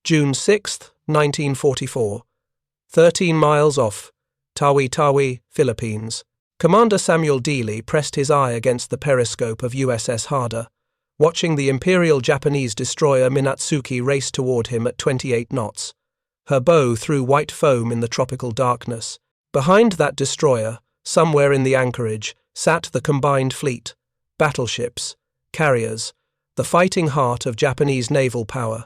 June 6, 1944. 13 miles off Tawi Tawi, Philippines. Commander Samuel Dealey pressed his eye against the periscope of USS Harder, watching the Imperial Japanese destroyer Minatsuki race toward him at 28 knots. Her bow threw white foam in the tropical darkness. Behind that destroyer, somewhere in the anchorage, sat the combined fleet, battleships, carriers, the fighting heart of Japanese naval power.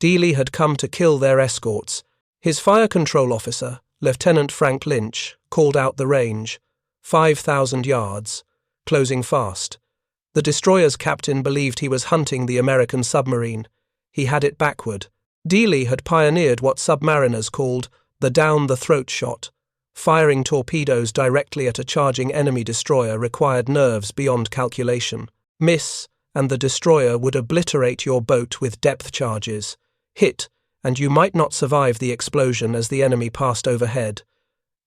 Dealey had come to kill their escorts. His fire control officer, Lieutenant Frank Lynch, called out the range, 5,000 yards, closing fast. The destroyer's captain believed he was hunting the American submarine. He had it backward. Dealey had pioneered what submariners called the down-the-throat shot. Firing torpedoes directly at a charging enemy destroyer required nerves beyond calculation. Miss, and the destroyer would obliterate your boat with depth charges. Hit, and you might not survive the explosion as the enemy passed overhead.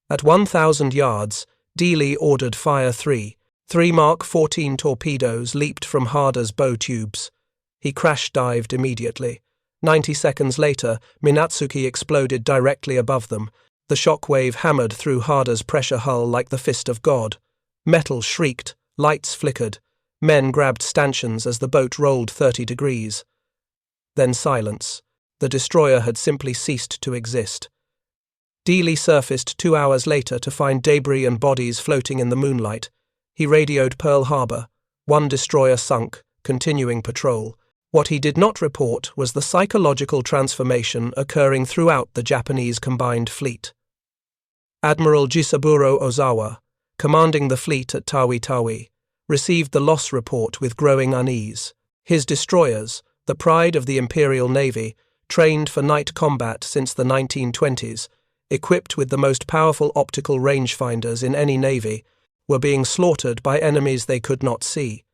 At 1,000 yards, Dealey ordered fire 3. 3 Mark 14 torpedoes leaped from Harder's bow tubes. He crash-dived immediately. 90 seconds later, Minatsuki exploded directly above them. The shock wave hammered through Harder's pressure hull like the fist of God. Metal shrieked, lights flickered. Men grabbed stanchions as the boat rolled 30 degrees. Then silence. The destroyer had simply ceased to exist. Dealey surfaced 2 hours later to find debris and bodies floating in the moonlight. He radioed Pearl Harbor. 1 destroyer sunk, continuing patrol. What he did not report was the psychological transformation occurring throughout the Japanese combined fleet. Admiral Jisaburo Ozawa, commanding the fleet at Tawi Tawi, received the loss report with growing unease. His destroyers, the pride of the Imperial Navy, trained for night combat since the 1920s, equipped with the most powerful optical rangefinders in any navy, were being slaughtered by enemies they could not see.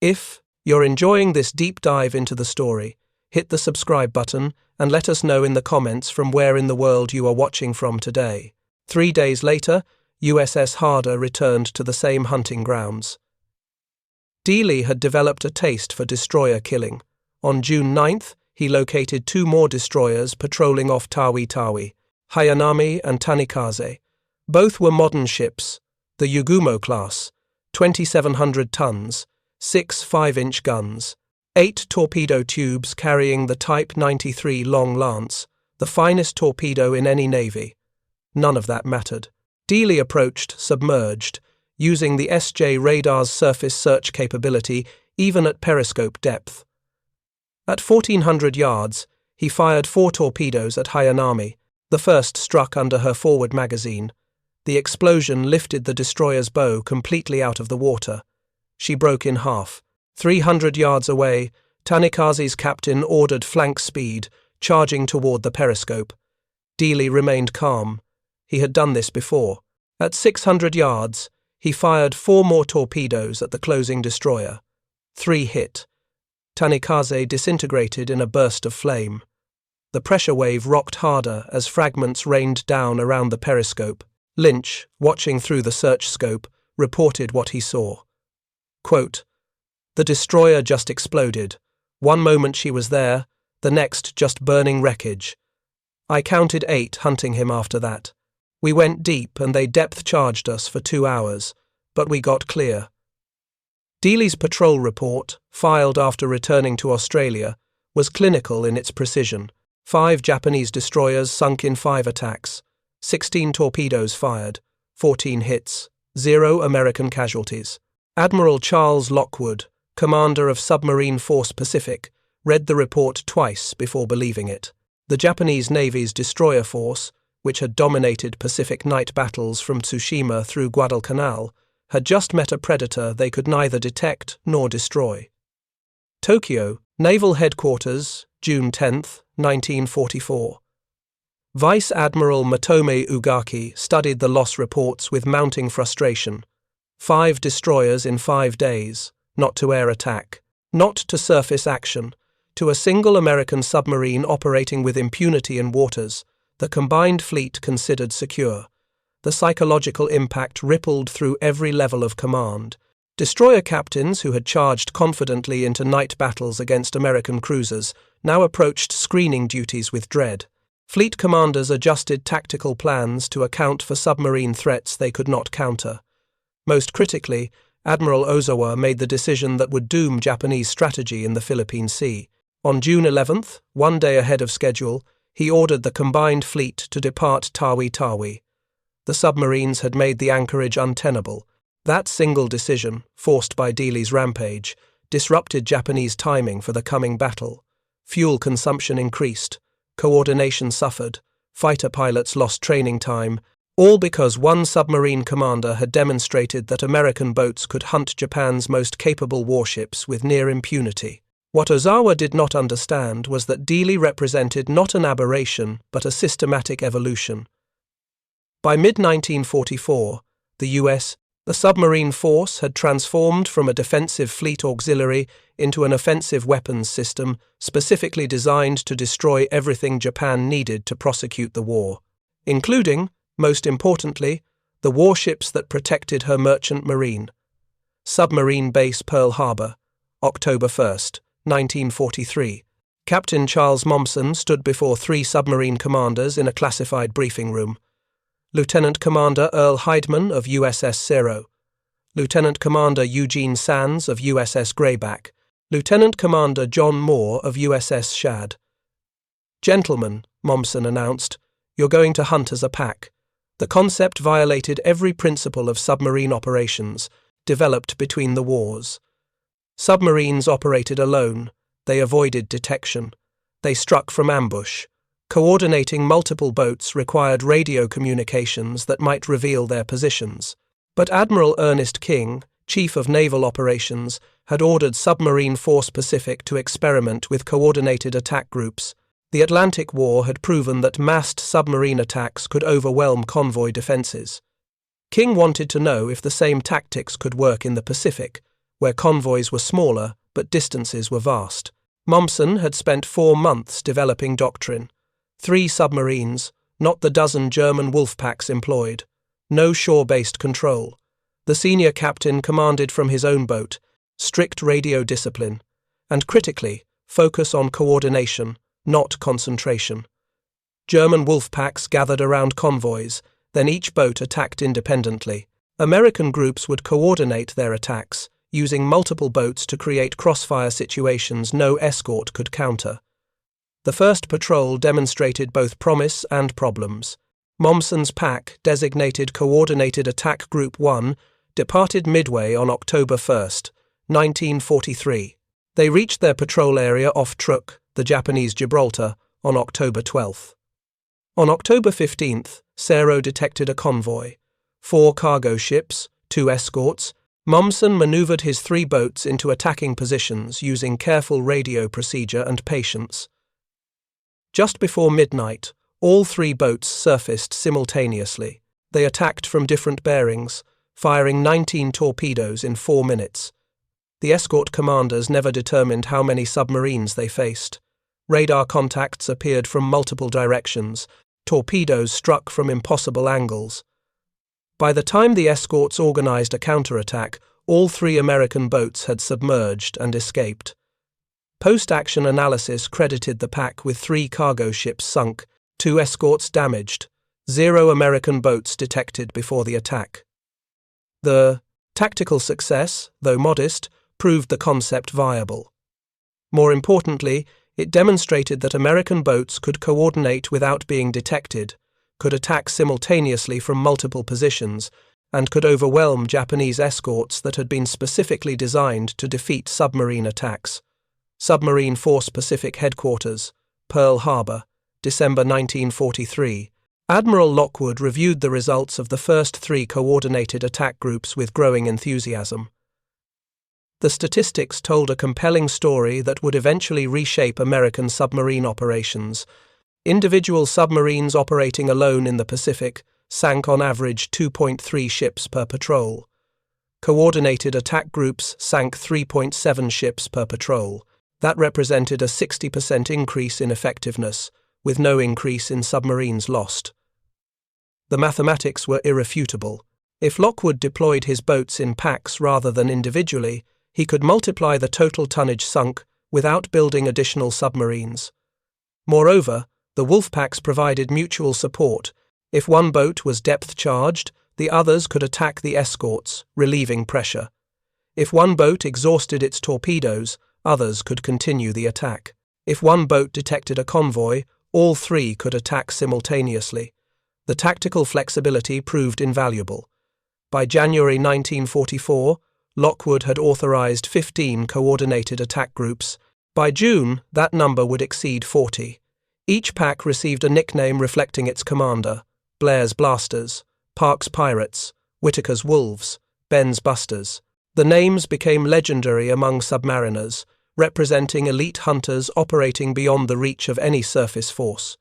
If you're enjoying this deep dive into the story, hit the subscribe button and let us know in the comments from where in the world you are watching from today. 3 days later, USS Harder returned to the same hunting grounds. Dealey had developed a taste for destroyer killing. On June 9th, he located 2 more destroyers patrolling off Tawi Tawi, Hayanami and Tanikaze. Both were modern ships, the Yugumo class, 2,700 tons, 6 5-inch guns, 8 torpedo tubes carrying the Type 93 Long Lance, the finest torpedo in any navy. None of that mattered. Dealey approached submerged, using the SJ radar's surface search capability even at periscope depth. At 1,400 yards, he fired 4 torpedoes at Hayanami. The first struck under her forward magazine. The explosion lifted the destroyer's bow completely out of the water. She broke in half. 300 yards away, Tanikaze's captain ordered flank speed, charging toward the periscope. Dealey remained calm. He had done this before. At 600 yards, he fired 4 more torpedoes at the closing destroyer. 3 hit. Tanikaze disintegrated in a burst of flame. The pressure wave rocked harder as fragments rained down around the periscope. Lynch, watching through the search scope, reported what he saw. Quote, "The destroyer just exploded. One moment she was there, the next just burning wreckage. I counted 8 hunting him after that. We went deep and they depth-charged us for 2 hours, but we got clear." Dealey's patrol report, filed after returning to Australia, was clinical in its precision. 5 Japanese destroyers sunk in 5 attacks, 16 torpedoes fired, 14 hits, 0 American casualties. Admiral Charles Lockwood, commander of Submarine Force Pacific, read the report twice before believing it. The Japanese Navy's destroyer force, which had dominated Pacific night battles from Tsushima through Guadalcanal, had just met a predator they could neither detect nor destroy. Tokyo, Naval Headquarters, June 10, 1944. Vice Admiral Matome Ugaki studied the loss reports with mounting frustration. 5 destroyers in 5 days, not to air attack, not to surface action, to a single American submarine operating with impunity in waters the combined fleet considered secure. The psychological impact rippled through every level of command. Destroyer captains who had charged confidently into night battles against American cruisers now approached screening duties with dread. Fleet commanders adjusted tactical plans to account for submarine threats they could not counter. Most critically, Admiral Ozawa made the decision that would doom Japanese strategy in the Philippine Sea. On June 11th, 1 day ahead of schedule, he ordered the combined fleet to depart Tawi Tawi. The submarines had made the anchorage untenable. That single decision, forced by Dealey's rampage, disrupted Japanese timing for the coming battle. Fuel consumption increased, coordination suffered, fighter pilots lost training time, all because one submarine commander had demonstrated that American boats could hunt Japan's most capable warships with near impunity. What Ozawa did not understand was that Dealey represented not an aberration but a systematic evolution. By mid-1944, the submarine force had transformed from a defensive fleet auxiliary into an offensive weapons system specifically designed to destroy everything Japan needed to prosecute the war, including, most importantly, the warships that protected her merchant marine. Submarine Base Pearl Harbor, October 1st, 1943. Captain Charles Mommsen stood before 3 submarine commanders in a classified briefing room. Lieutenant Commander Earl Heidman of USS Zero, Lieutenant Commander Eugene Sands of USS Greyback, Lieutenant Commander John Moore of USS Shad. "Gentlemen," Mommsen announced, "you're going to hunt as a pack." The concept violated every principle of submarine operations, developed between the wars. Submarines operated alone. They avoided detection. They struck from ambush. Coordinating multiple boats required radio communications that might reveal their positions. But Admiral Ernest King, Chief of Naval Operations, had ordered Submarine Force Pacific to experiment with coordinated attack groups. The Atlantic War had proven that massed submarine attacks could overwhelm convoy defenses. King wanted to know if the same tactics could work in the Pacific, where convoys were smaller but distances were vast. Mommsen had spent 4 months developing doctrine. 3 submarines, not the dozen German Wolfpacks employed. No shore-based control. The senior captain commanded from his own boat, strict radio discipline, and critically, focus on coordination, not concentration. German Wolfpacks gathered around convoys, then each boat attacked independently. American groups would coordinate their attacks, using multiple boats to create crossfire situations no escort could counter. The first patrol demonstrated both promise and problems. Mommsen's pack, designated Coordinated Attack Group 1, departed Midway on October 1st, 1943. They reached their patrol area off Truk, the Japanese Gibraltar, on October 12th. On October 15th, Zero detected a convoy. 4 cargo ships, 2 escorts. Mommsen maneuvered his 3 boats into attacking positions using careful radio procedure and patience. Just before midnight, all 3 boats surfaced simultaneously. They attacked from different bearings, firing 19 torpedoes in 4 minutes. The escort commanders never determined how many submarines they faced. Radar contacts appeared from multiple directions. Torpedoes struck from impossible angles. By the time the escorts organized a counterattack, all 3 American boats had submerged and escaped. Post-action analysis credited the pack with 3 cargo ships sunk, 2 escorts damaged, 0 American boats detected before the attack. The tactical success, though modest, proved the concept viable. More importantly, it demonstrated that American boats could coordinate without being detected, could attack simultaneously from multiple positions, and could overwhelm Japanese escorts that had been specifically designed to defeat submarine attacks. Submarine Force Pacific Headquarters, Pearl Harbor, December 1943. Admiral Lockwood reviewed the results of the first 3 coordinated attack groups with growing enthusiasm. The statistics told a compelling story that would eventually reshape American submarine operations. Individual submarines operating alone in the Pacific sank on average 2.3 ships per patrol. Coordinated attack groups sank 3.7 ships per patrol. That represented a 60% increase in effectiveness, with no increase in submarines lost. The mathematics were irrefutable. If Lockwood deployed his boats in packs rather than individually, he could multiply the total tonnage sunk without building additional submarines. Moreover, the Wolfpacks provided mutual support. If one boat was depth-charged, the others could attack the escorts, relieving pressure. If one boat exhausted its torpedoes, others could continue the attack. If one boat detected a convoy, all three could attack simultaneously. The tactical flexibility proved invaluable. By January 1944, Lockwood had authorized 15 coordinated attack groups. By June, that number would exceed 40. Each pack received a nickname reflecting its commander: Blair's Blasters, Park's Pirates, Whitaker's Wolves, Ben's Busters. The names became legendary among submariners, representing elite hunters operating beyond the reach of any surface force.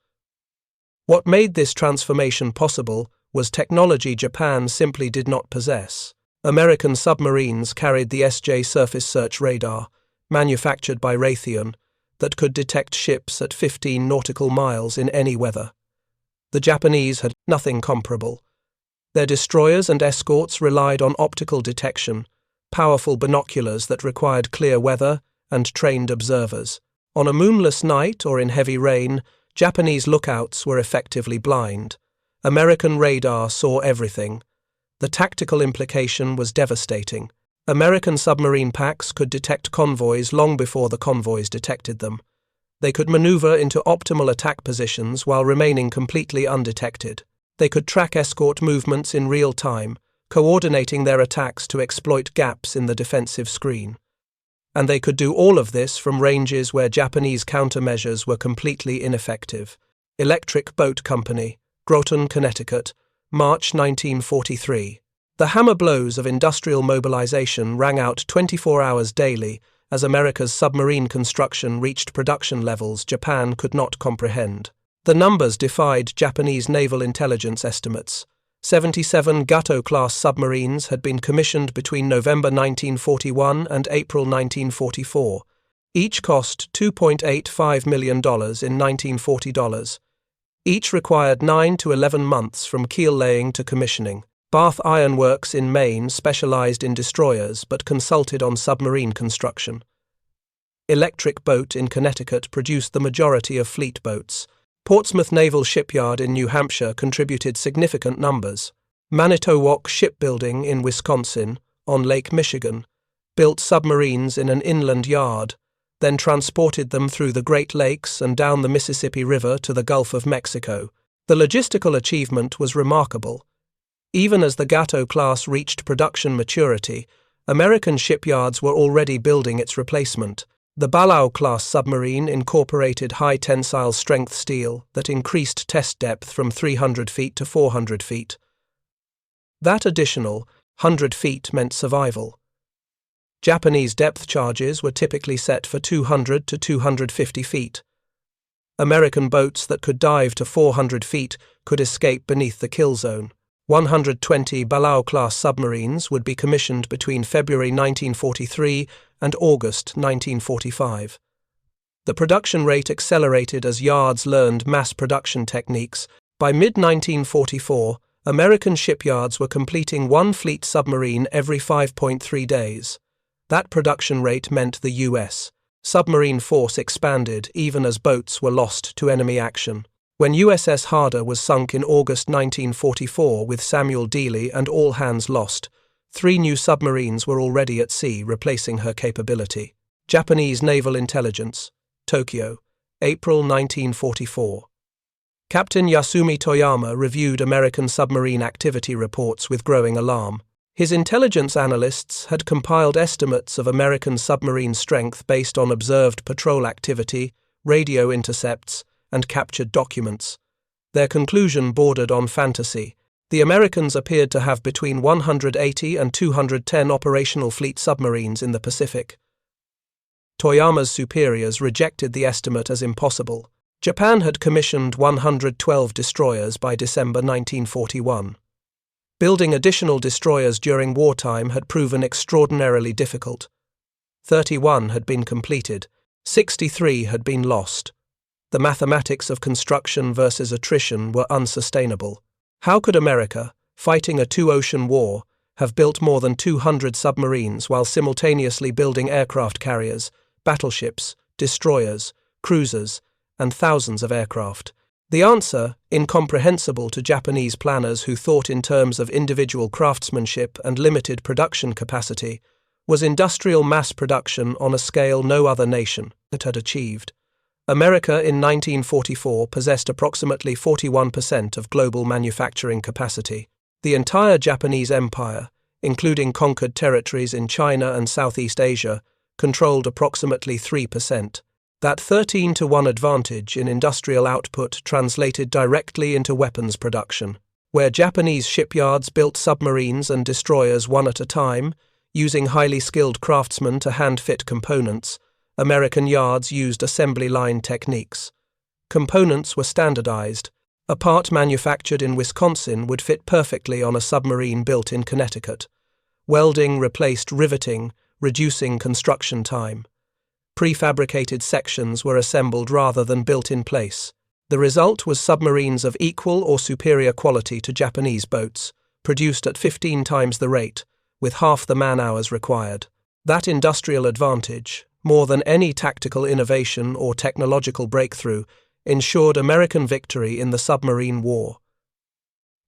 What made this transformation possible was technology Japan simply did not possess. American submarines carried the SJ surface search radar, manufactured by Raytheon, that could detect ships at 15 nautical miles in any weather. The Japanese had nothing comparable. Their destroyers and escorts relied on optical detection, powerful binoculars that required clear weather, and trained observers. On a moonless night or in heavy rain, Japanese lookouts were effectively blind. American radar saw everything. The tactical implication was devastating. American submarine packs could detect convoys long before the convoys detected them. They could maneuver into optimal attack positions while remaining completely undetected. They could track escort movements in real time, coordinating their attacks to exploit gaps in the defensive screen. And they could do all of this from ranges where Japanese countermeasures were completely ineffective. Electric Boat Company, Groton, Connecticut, March 1943. The hammer blows of industrial mobilization rang out 24 hours daily as America's submarine construction reached production levels Japan could not comprehend. The numbers defied Japanese naval intelligence estimates. 77 Gato-class submarines had been commissioned between November 1941 and April 1944. Each cost $2.85 million in 1940 dollars. Each required 9 to 11 months from keel laying to commissioning. Bath Iron Works in Maine specialized in destroyers but consulted on submarine construction. Electric Boat in Connecticut produced the majority of fleet boats. Portsmouth Naval Shipyard in New Hampshire contributed significant numbers. Manitowoc Shipbuilding in Wisconsin, on Lake Michigan, built submarines in an inland yard, then transported them through the Great Lakes and down the Mississippi River to the Gulf of Mexico. The logistical achievement was remarkable. Even as the Gato class reached production maturity, American shipyards were already building its replacement. The Balao-class submarine incorporated high-tensile strength steel that increased test depth from 300 feet to 400 feet. That additional 100 feet meant survival. Japanese depth charges were typically set for 200 to 250 feet. American boats that could dive to 400 feet could escape beneath the kill zone. 120 Balao-class submarines would be commissioned between February 1943 and August 1945. The production rate accelerated as yards learned mass production techniques. By mid-1944, American shipyards were completing one fleet submarine every 5.3 days. That production rate meant the U.S. submarine force expanded even as boats were lost to enemy action. When USS Harder was sunk in August 1944 with Samuel Dealey and all hands lost, 3 new submarines were already at sea, replacing her capability. Japanese Naval Intelligence, Tokyo, April 1944. Captain Yasumi Toyama reviewed American submarine activity reports with growing alarm. His intelligence analysts had compiled estimates of American submarine strength based on observed patrol activity, radio intercepts, and captured documents. Their conclusion bordered on fantasy. The Americans appeared to have between 180 and 210 operational fleet submarines in the Pacific. Toyama's superiors rejected the estimate as impossible. Japan had commissioned 112 destroyers by December 1941. Building additional destroyers during wartime had proven extraordinarily difficult. 31 had been completed, 63 had been lost. The mathematics of construction versus attrition were unsustainable. How could America, fighting a two-ocean war, have built more than 200 submarines while simultaneously building aircraft carriers, battleships, destroyers, cruisers, and thousands of aircraft? The answer, incomprehensible to Japanese planners who thought in terms of individual craftsmanship and limited production capacity, was industrial mass production on a scale no other nation had achieved. America in 1944 possessed approximately 41% of global manufacturing capacity. The entire Japanese empire, including conquered territories in China and Southeast Asia, controlled approximately 3%. That 13-to-1 advantage in industrial output translated directly into weapons production, where Japanese shipyards built submarines and destroyers one at a time, using highly skilled craftsmen to hand-fit components. American yards used assembly line techniques. Components were standardized. A part manufactured in Wisconsin would fit perfectly on a submarine built in Connecticut. Welding replaced riveting, reducing construction time. Prefabricated sections were assembled rather than built in place. The result was submarines of equal or superior quality to Japanese boats, produced at 15 times the rate, with half the man-hours required. That industrial advantage, more than any tactical innovation or technological breakthrough, ensured American victory in the submarine war.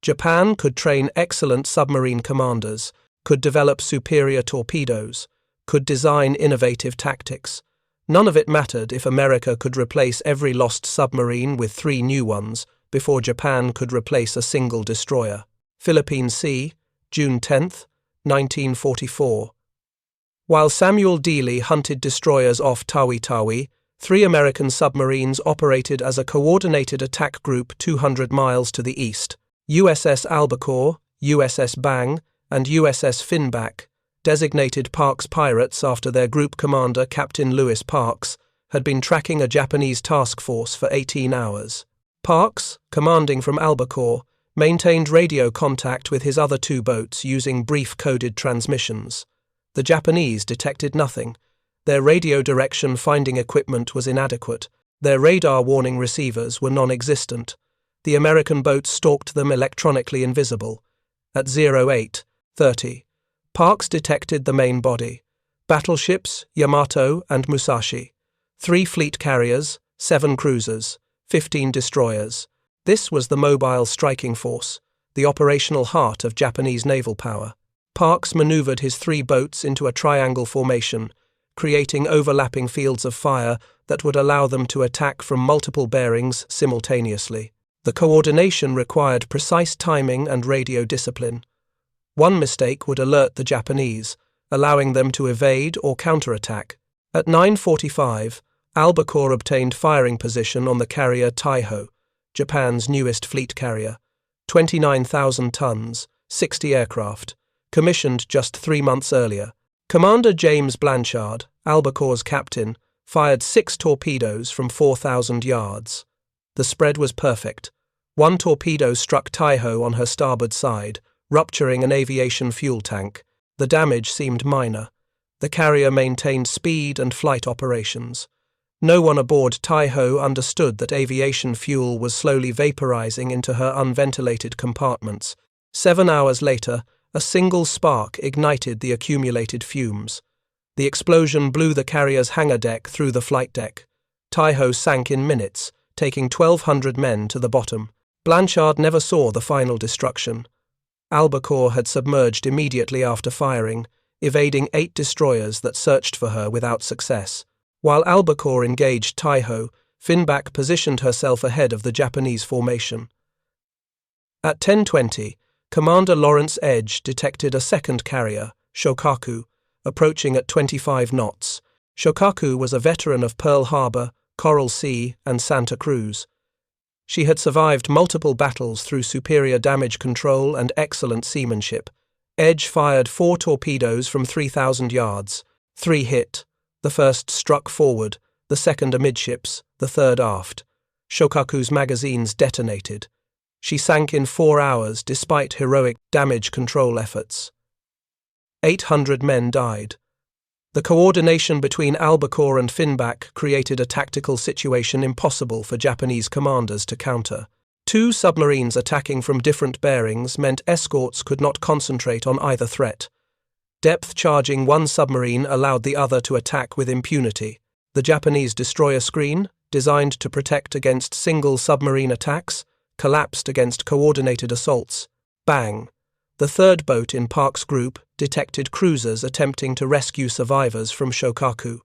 Japan could train excellent submarine commanders, could develop superior torpedoes, could design innovative tactics. None of it mattered if America could replace every lost submarine with 3 new ones before Japan could replace a single destroyer. Philippine Sea, June 10, 1944. While Samuel Dealey hunted destroyers off Tawi Tawi, 3 American submarines operated as a coordinated attack group 200 miles to the east. USS Albacore, USS Bang, and USS Finback, designated Parks Pirates after their group commander Captain Lewis Parks, had been tracking a Japanese task force for 18 hours. Parks, commanding from Albacore, maintained radio contact with his other 2 boats using brief coded transmissions. The Japanese detected nothing. Their radio direction finding equipment was inadequate. Their radar warning receivers were non-existent. The American boats stalked them electronically invisible. At 08:30, Parks detected the main body: battleships, Yamato and Musashi, 3 fleet carriers, 7 cruisers, 15 destroyers. This was the mobile striking force, the operational heart of Japanese naval power. Parks maneuvered his 3 boats into a triangle formation, creating overlapping fields of fire that would allow them to attack from multiple bearings simultaneously. The coordination required precise timing and radio discipline. One mistake would alert the Japanese, allowing them to evade or counterattack. At 9:45, Albacore obtained firing position on the carrier Taiho, Japan's newest fleet carrier, 29,000 tons, 60 aircraft, commissioned just 3 months earlier. Commander James Blanchard, Albacore's captain, fired 6 torpedoes from 4,000 yards. The spread was perfect. 1 torpedo struck Taiho on her starboard side, rupturing an aviation fuel tank. The damage seemed minor. The carrier maintained speed and flight operations. No one aboard Taiho understood that aviation fuel was slowly vaporizing into her unventilated compartments. 7 hours later, a single spark ignited the accumulated fumes. The explosion blew the carrier's hangar deck through the flight deck. Taiho sank in minutes, taking 1,200 men to the bottom. Blanchard never saw the final destruction. Albacore had submerged immediately after firing, evading 8 destroyers that searched for her without success. While Albacore engaged Taiho, Finback positioned herself ahead of the Japanese formation. At 10:20, Commander Lawrence Edge detected a second carrier, Shokaku, approaching at 25 knots. Shokaku was a veteran of Pearl Harbor, Coral Sea, and Santa Cruz. She had survived multiple battles through superior damage control and excellent seamanship. Edge fired 4 torpedoes from 3,000 yards. 3 hit. The first struck forward, the second amidships, the third aft. Shokaku's magazines detonated. She sank in 4 hours despite heroic damage control efforts. 800 men died. The coordination between Albacore and Finback created a tactical situation impossible for Japanese commanders to counter. Two submarines attacking from different bearings meant escorts could not concentrate on either threat. Depth charging one submarine allowed the other to attack with impunity. The Japanese destroyer screen, designed to protect against single submarine attacks, collapsed against coordinated assaults. Bang! The third boat in Park's group detected cruisers attempting to rescue survivors from Shokaku.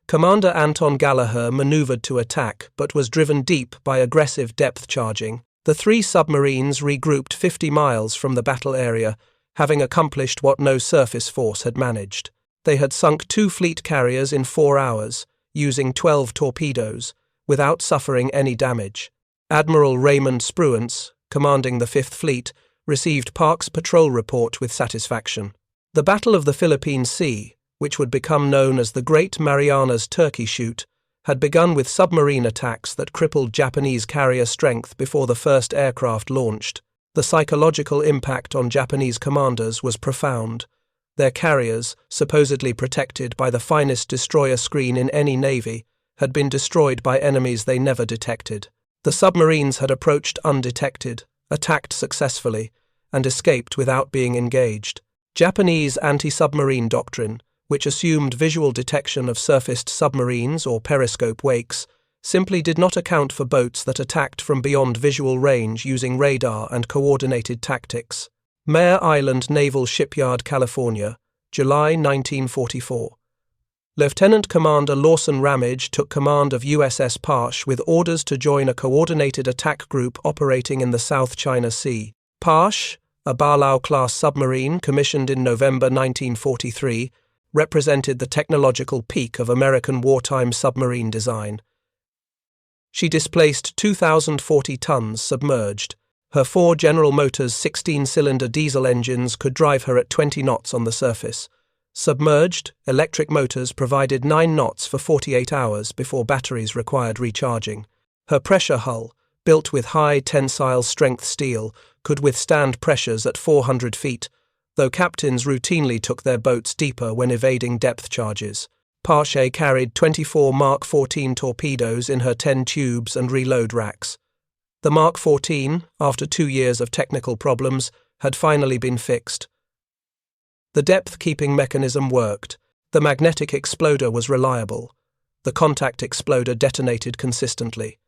Commander Anton Gallagher maneuvered to attack but was driven deep by aggressive depth charging. The three submarines regrouped 50 miles from the battle area, having accomplished what no surface force had managed. They had sunk 2 fleet carriers in 4 hours, using 12 torpedoes, without suffering any damage. Admiral Raymond Spruance, commanding the 5th Fleet, received Park's patrol report with satisfaction. The Battle of the Philippine Sea, which would become known as the Great Marianas Turkey Shoot, had begun with submarine attacks that crippled Japanese carrier strength before the first aircraft launched. The psychological impact on Japanese commanders was profound. Their carriers, supposedly protected by the finest destroyer screen in any navy, had been destroyed by enemies they never detected. The submarines had approached undetected, attacked successfully, and escaped without being engaged. Japanese anti-submarine doctrine, which assumed visual detection of surfaced submarines or periscope wakes, simply did not account for boats that attacked from beyond visual range using radar and coordinated tactics. Mare Island Naval Shipyard, California, July 1944. Lieutenant Commander Lawson Ramage took command of USS Parsh with orders to join a coordinated attack group operating in the South China Sea. Parsh, a Barlow-class submarine commissioned in November 1943, represented the technological peak of American wartime submarine design. She displaced 2,040 tons submerged. Her 4 General Motors 16-cylinder diesel engines could drive her at 20 knots on the surface. Submerged, electric motors provided 9 knots for 48 hours before batteries required recharging. Her pressure hull, built with high tensile strength steel, could withstand pressures at 400 feet, though captains routinely took their boats deeper when evading depth charges. Parche carried 24 Mark 14 torpedoes in her 10 tubes and reload racks. The Mark 14, after 2 years of technical problems, had finally been fixed. The depth-keeping mechanism worked. The magnetic exploder was reliable. The contact exploder detonated consistently.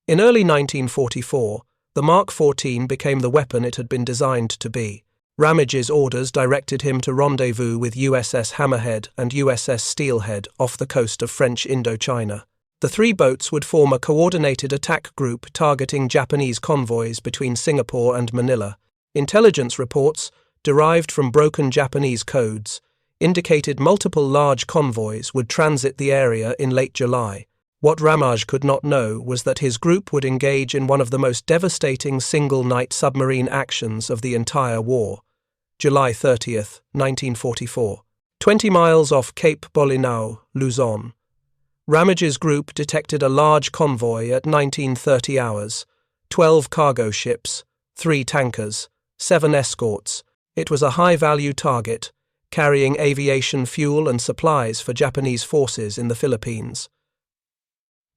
In early 1944, the Mark 14 became the weapon it had been designed to be. Ramage's orders directed him to rendezvous with USS Hammerhead and USS Steelhead off the coast of French Indochina. The 3 boats would form a coordinated attack group targeting Japanese convoys between Singapore and Manila. Intelligence reports, derived from broken Japanese codes, indicated multiple large convoys would transit the area in late July. What Ramage could not know was that his group would engage in one of the most devastating single-night submarine actions of the entire war. July 30th, 1944. 20 miles off Cape Bolinao, Luzon. Ramage's group detected a large convoy at 19:30 hours, 12 cargo ships, 3 tankers, 7 escorts. It was a high-value target, carrying aviation fuel and supplies for Japanese forces in the Philippines.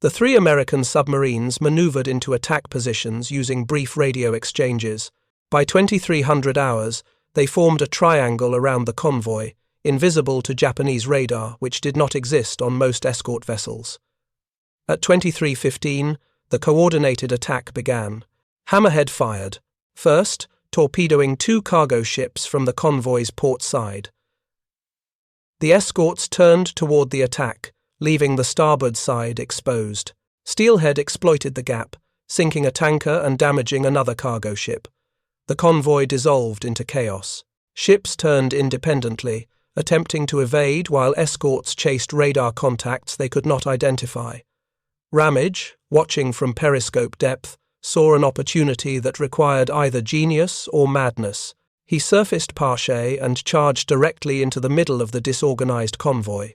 The 3 American submarines maneuvered into attack positions using brief radio exchanges. By 2300 hours, they formed a triangle around the convoy, invisible to Japanese radar, which did not exist on most escort vessels. At 23:15, the coordinated attack began. Hammerhead fired, first torpedoing 2 cargo ships from the convoy's port side. The escorts turned toward the attack, leaving the starboard side exposed. Steelhead exploited the gap, sinking a tanker and damaging another cargo ship. The convoy dissolved into chaos. Ships turned independently, attempting to evade while escorts chased radar contacts they could not identify. Ramage, watching from periscope depth, saw an opportunity that required either genius or madness. He surfaced Parche and charged directly into the middle of the disorganized convoy.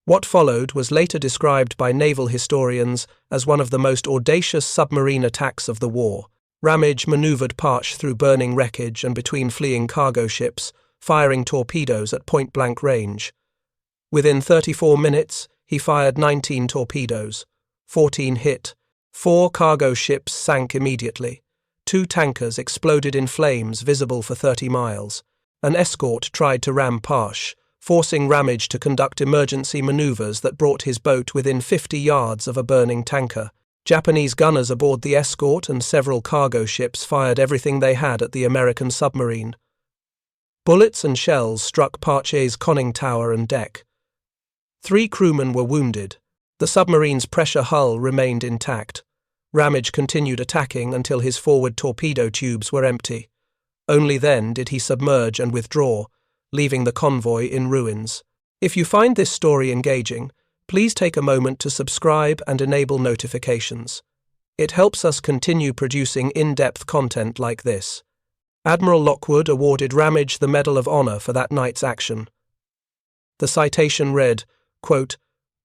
What followed was later described by naval historians as one of the most audacious submarine attacks of the war. Ramage maneuvered Parche through burning wreckage and between fleeing cargo ships, firing torpedoes at point-blank range. Within 34 minutes, he fired 19 torpedoes. 14 hit, 4 cargo ships sank immediately. 2 tankers exploded in flames visible for 30 miles. An escort tried to ram Pash, forcing Ramage to conduct emergency maneuvers that brought his boat within 50 yards of a burning tanker. Japanese gunners aboard the escort and several cargo ships fired everything they had at the American submarine. Bullets and shells struck Pache's conning tower and deck. 3 crewmen were wounded. The submarine's pressure hull remained intact. Ramage continued attacking until his forward torpedo tubes were empty. Only then did he submerge and withdraw, leaving the convoy in ruins. If you find this story engaging, please take a moment to subscribe and enable notifications. It helps us continue producing in-depth content like this. Admiral Lockwood awarded Ramage the Medal of Honor for that night's action. The citation read, quote,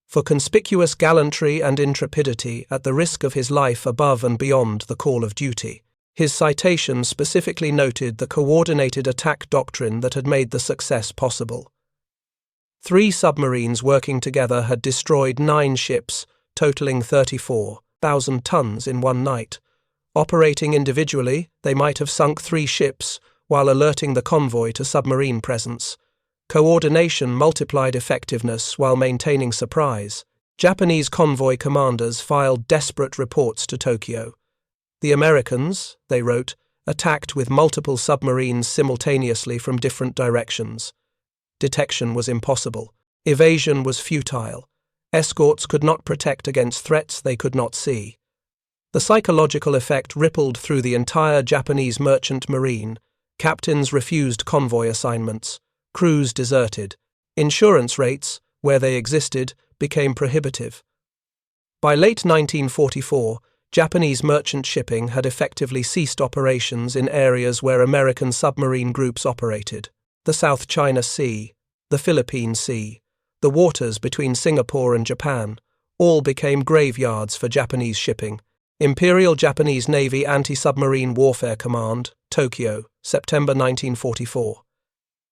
"For conspicuous gallantry and intrepidity at the risk of his life above and beyond the call of duty." His citation specifically noted the coordinated attack doctrine that had made the success possible. 3 submarines working together had destroyed 9 ships, totaling 34,000 tons in one night. Operating individually, they might have sunk 3 ships while alerting the convoy to submarine presence. Coordination multiplied effectiveness while maintaining surprise. Japanese convoy commanders filed desperate reports to Tokyo. The Americans, they wrote, attacked with multiple submarines simultaneously from different directions. Detection was impossible. Evasion was futile. Escorts could not protect against threats they could not see. The psychological effect rippled through the entire Japanese merchant marine. Captains refused convoy assignments. Crews deserted. Insurance rates, where they existed, became prohibitive. By late 1944, Japanese merchant shipping had effectively ceased operations in areas where American submarine groups operated. The South China Sea, the Philippine Sea, the waters between Singapore and Japan, all became graveyards for Japanese shipping. Imperial Japanese Navy Anti-Submarine Warfare Command, Tokyo, September 1944.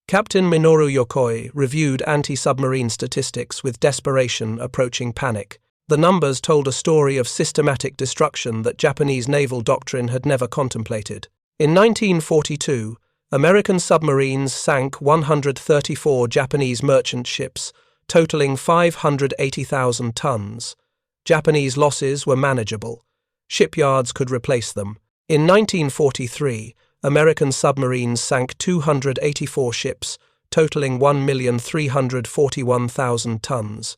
Captain Minoru Yokoi reviewed anti-submarine statistics with desperation approaching panic. The numbers told a story of systematic destruction that Japanese naval doctrine had never contemplated. In 1942, American submarines sank 134 Japanese merchant ships, totaling 580,000 tons. Japanese losses were manageable. Shipyards could replace them. In 1943, American submarines sank 284 ships, totaling 1,341,000 tons.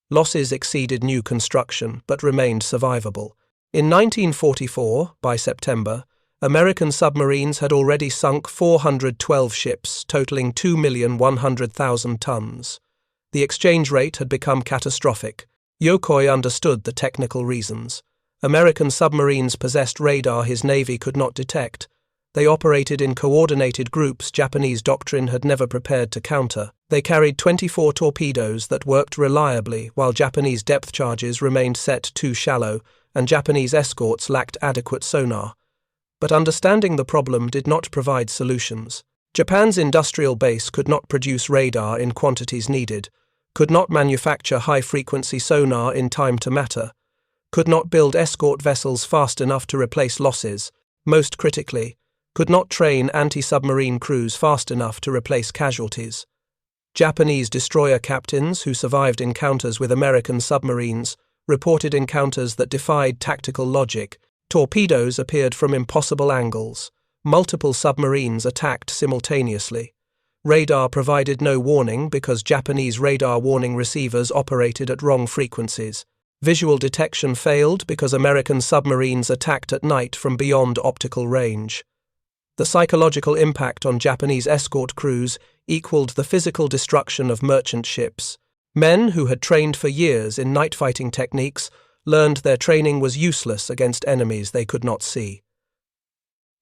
Losses exceeded new construction, but remained survivable. In 1944, by September, American submarines had already sunk 412 ships, totaling 2,100,000 tons. The exchange rate had become catastrophic. Yokoi understood the technical reasons. American submarines possessed radar his navy could not detect. They operated in coordinated groups Japanese doctrine had never prepared to counter. They carried 24 torpedoes that worked reliably while Japanese depth charges remained set too shallow and Japanese escorts lacked adequate sonar. But understanding the problem did not provide solutions. Japan's industrial base could not produce radar in quantities needed, could not manufacture high-frequency sonar in time to matter, could not build escort vessels fast enough to replace losses, most critically, could not train anti-submarine crews fast enough to replace casualties. Japanese destroyer captains who survived encounters with American submarines reported encounters that defied tactical logic. Torpedoes appeared from impossible angles. Multiple submarines attacked simultaneously. Radar provided no warning because Japanese radar warning receivers operated at wrong frequencies. Visual detection failed because American submarines attacked at night from beyond optical range. The psychological impact on Japanese escort crews equaled the physical destruction of merchant ships. Men who had trained for years in night fighting techniques learned their training was useless against enemies they could not see.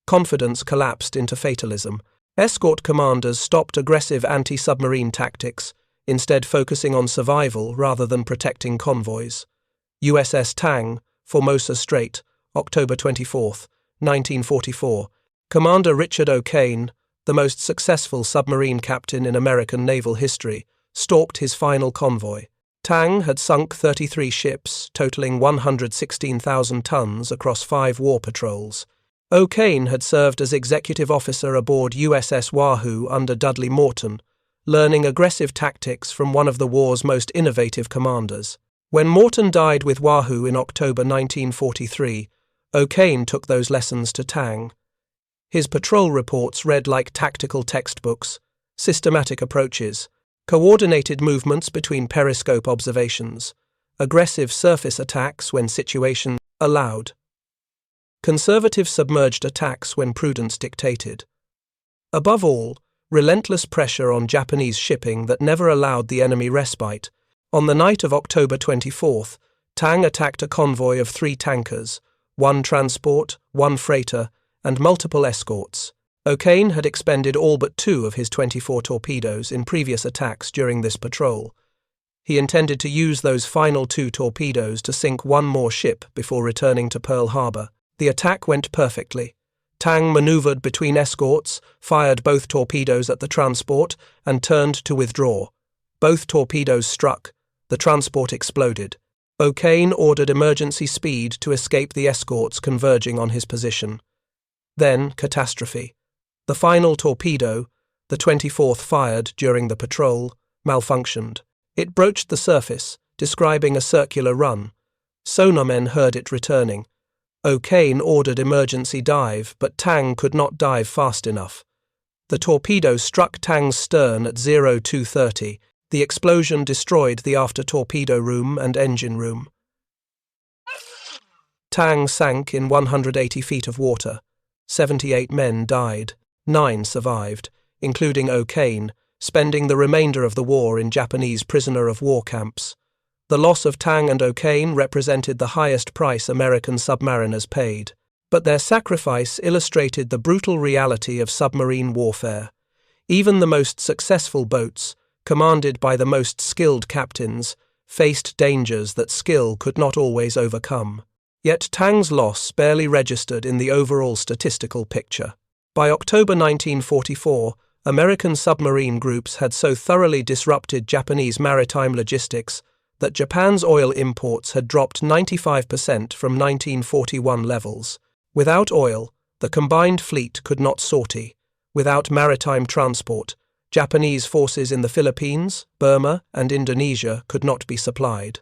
Confidence collapsed into fatalism. Escort commanders stopped aggressive anti-submarine tactics, instead focusing on survival rather than protecting convoys. USS Tang, Formosa Strait, October 24, 1944. Commander Richard O'Kane, the most successful submarine captain in American naval history, stalked his final convoy. Tang had sunk 33 ships, totaling 116,000 tons across 5 war patrols. O'Kane had served as executive officer aboard USS Wahoo under Dudley Morton, learning aggressive tactics from one of the war's most innovative commanders. When Morton died with Wahoo in October 1943, O'Kane took those lessons to Tang. His patrol reports read like tactical textbooks, systematic approaches, coordinated movements between periscope observations, aggressive surface attacks when situation allowed, conservative submerged attacks when prudence dictated. Above all, relentless pressure on Japanese shipping that never allowed the enemy respite. On the night of October 24th, Tang attacked a convoy of 3 tankers, 1 transport, 1 freighter, and multiple escorts. O'Kane had expended all but 2 of his 24 torpedoes in previous attacks during this patrol. He intended to use those final 2 torpedoes to sink 1 more ship before returning to Pearl Harbor. The attack went perfectly. Tang maneuvered between escorts, fired both torpedoes at the transport, and turned to withdraw. Both torpedoes struck. The transport exploded. O'Kane ordered emergency speed to escape the escorts converging on his position. Then, catastrophe. The final torpedo, the 24th fired during the patrol, malfunctioned. It broached the surface, describing a circular run. Sonarmen heard it returning. O'Kane ordered emergency dive, but Tang could not dive fast enough. The torpedo struck Tang's stern at 0230. The explosion destroyed the after-torpedo room and engine room. Tang sank in 180 feet of water. 78 men died. 9 survived, including O'Kane, spending the remainder of the war in Japanese prisoner-of-war camps. The loss of Tang and O'Kane represented the highest price American submariners paid, but their sacrifice illustrated the brutal reality of submarine warfare. Even the most successful boats, commanded by the most skilled captains, faced dangers that skill could not always overcome. Yet Tang's loss barely registered in the overall statistical picture. By October 1944, American submarine groups had so thoroughly disrupted Japanese maritime logistics that Japan's oil imports had dropped 95% from 1941 levels. Without oil, the combined fleet could not sortie. Without maritime transport, Japanese forces in the Philippines, Burma, and Indonesia could not be supplied.